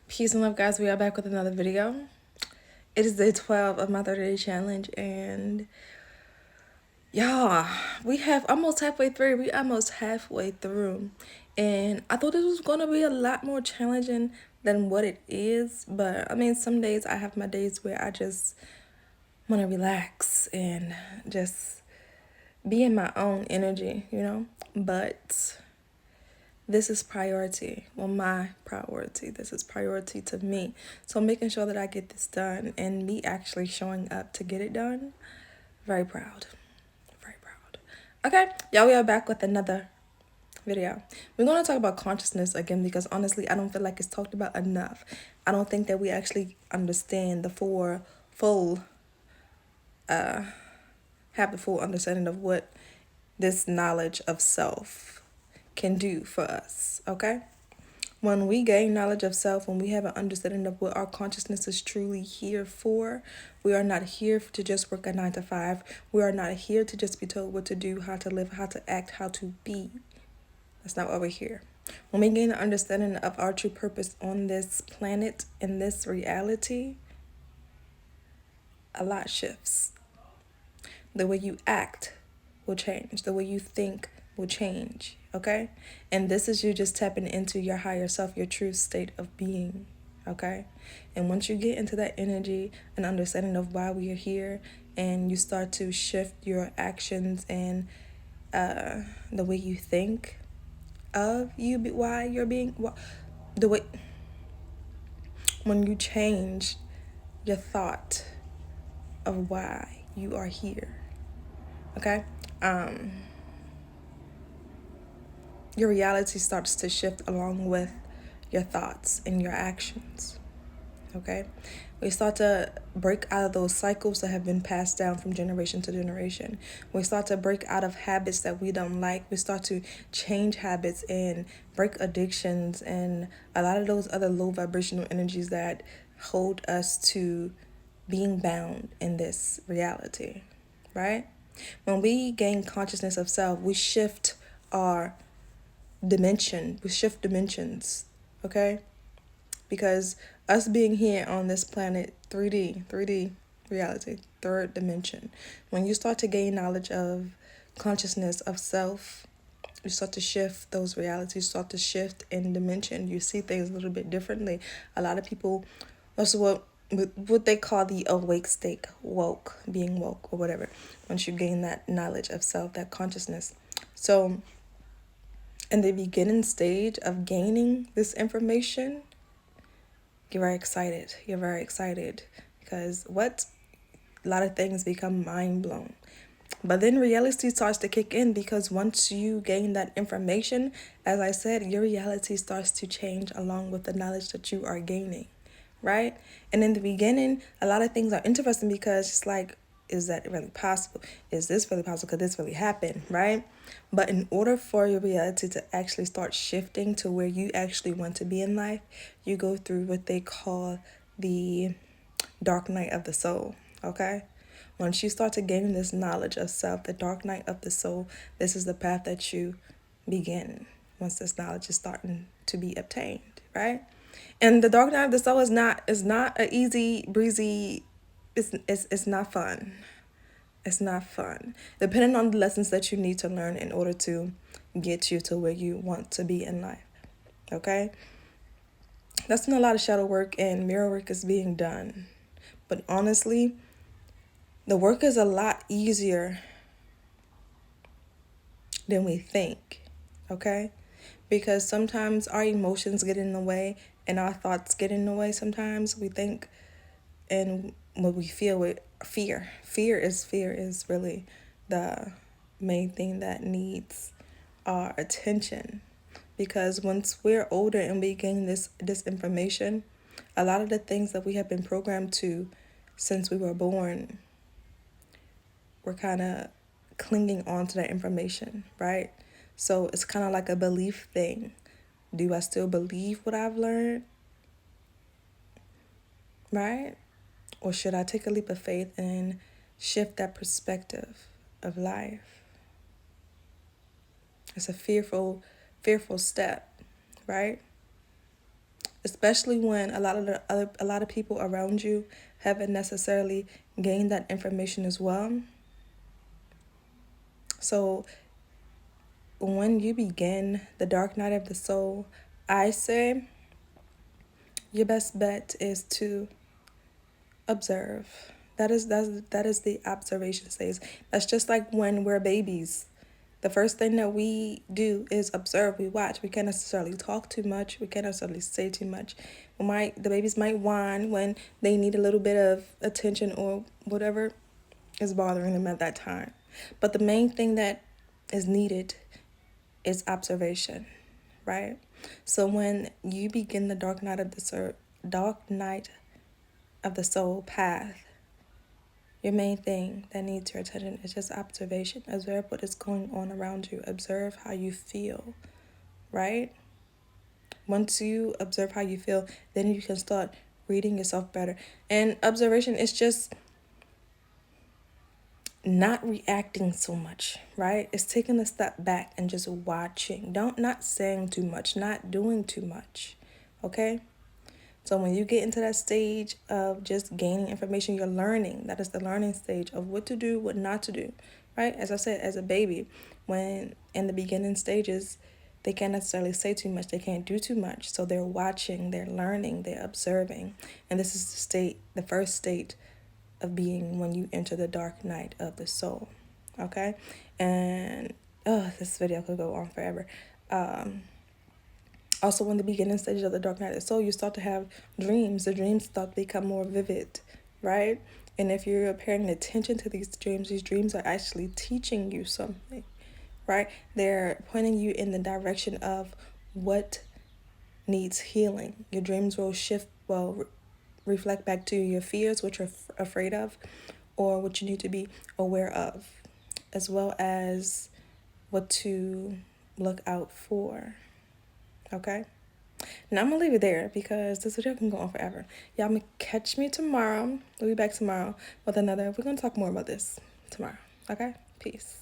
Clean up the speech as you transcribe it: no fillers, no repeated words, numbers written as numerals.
Peace and love, guys. We are back with another video. It is day 12 of my 30-day challenge, and yeah, we have almost halfway through. We almost halfway through, and I thought this was gonna be a lot more challenging than what it is. But I mean, some days I have my days where I just want to relax and just be in my own energy. But this is priority. Well, my priority. This is priority to me. So making sure that I get this done and me actually showing up to get it done. Very proud. Very proud. Okay, y'all, we are back with another video. We're going to talk about consciousness again because honestly, I don't feel like it's talked about enough. I don't think that we actually understand the full have the full understanding of what this knowledge of self can do for us, okay? When we gain knowledge of self, when we have an understanding of what our consciousness is truly here for, we are not here to just work a 9 to 5. We are not here to just be told what to do, how to live, how to act, how to be. That's not why we're here. When we gain an understanding of our true purpose on this planet, in this reality, a lot shifts. The way you act will change. The way you think will change, okay? And this is you just tapping into your higher self, your true state of being, okay? And once you get into that energy and understanding of why we are here, and you start to shift your actions and the way you think of why you're being, the way, when you change your thought of why you are here, okay? Your reality starts to shift along with your thoughts and your actions, okay? We start to break out of those cycles that have been passed down from generation to generation. We start to break out of habits that we don't like. We start to change habits and break addictions and a lot of those other low vibrational energies that hold us to being bound in this reality, right? When we gain consciousness of self, we shift our we shift dimensions, okay? Because us being here on this planet, 3D reality, third dimension, when you start to gain knowledge of consciousness of self, you start to shift those realities, start to shift in dimension. You see things a little bit differently. A lot of people, that's what they call the awake state, being woke or whatever, once you gain that knowledge of self, that consciousness. So in the beginning stage of gaining this information, you're very excited. You're very excited because a lot of things become mind blown. But then reality starts to kick in because once you gain that information, as I said, your reality starts to change along with the knowledge that you are gaining, right? And in the beginning, a lot of things are interesting because it's like, is that really possible? Is this really possible? Could this really happen, right? But in order for your reality to actually start shifting to where you actually want to be in life, you go through what they call the dark night of the soul, okay? Once you start to gain this knowledge of self, the dark night of the soul, this is the path that you begin once this knowledge is starting to be obtained, right? And the dark night of the soul is not a easy breezy. It's not fun. It's not fun. Depending on the lessons that you need to learn in order to get you to where you want to be in life. Okay? That's when a lot of shadow work and mirror work is being done. But honestly, the work is a lot easier than we think. Okay? Because sometimes our emotions get in the way and our thoughts get in the way sometimes. We think and what we feel with fear. Fear is really the main thing that needs our attention. Because once we're older and we gain this information, a lot of the things that we have been programmed to since we were born, we're kind of clinging on to that information, right? So it's kind of like a belief thing. Do I still believe what I've learned? Right? Or should I take a leap of faith and shift that perspective of life? It's a fearful step, right? especially when a lot of people around you haven't necessarily gained that information as well. So when you begin the dark night of the soul, I say your best bet is to observe. That is the observation stage. That's just like when we're babies. The first thing that we do is observe, we watch. We can't necessarily talk too much. We can't necessarily say too much. The babies might whine when they need a little bit of attention or whatever is bothering them at that time. But the main thing that is needed is observation, right? So when you begin the dark night of the soul path, your main thing that needs your attention is just observation. Observe what is going on around you. Observe how you feel, right? Once you observe how you feel, then you can start reading yourself better. And observation is just not reacting so much, right? It's taking a step back and just watching. Not saying too much, not doing too much. Okay? So when you get into that stage of just gaining information, you're learning. That is the learning stage of what to do, what not to do, right? As I said, as a baby, when in the beginning stages, they can't necessarily say too much. They can't do too much. So they're watching, they're learning, they're observing. And this is the first state of being when you enter the dark night of the soul. Okay? And this video could go on forever. Also, in the beginning stages of the dark night of the soul, you start to have dreams. The dreams start to become more vivid, right? And if you're paying attention to these dreams are actually teaching you something, right? They're pointing you in the direction of what needs healing. Your dreams will reflect back to your fears, what you're afraid of, or what you need to be aware of, as well as what to look out for. Okay? Now I'm gonna leave it there because this video can go on forever. Y'all may catch me tomorrow. We'll be back tomorrow with we're gonna talk more about this tomorrow. Okay? Peace.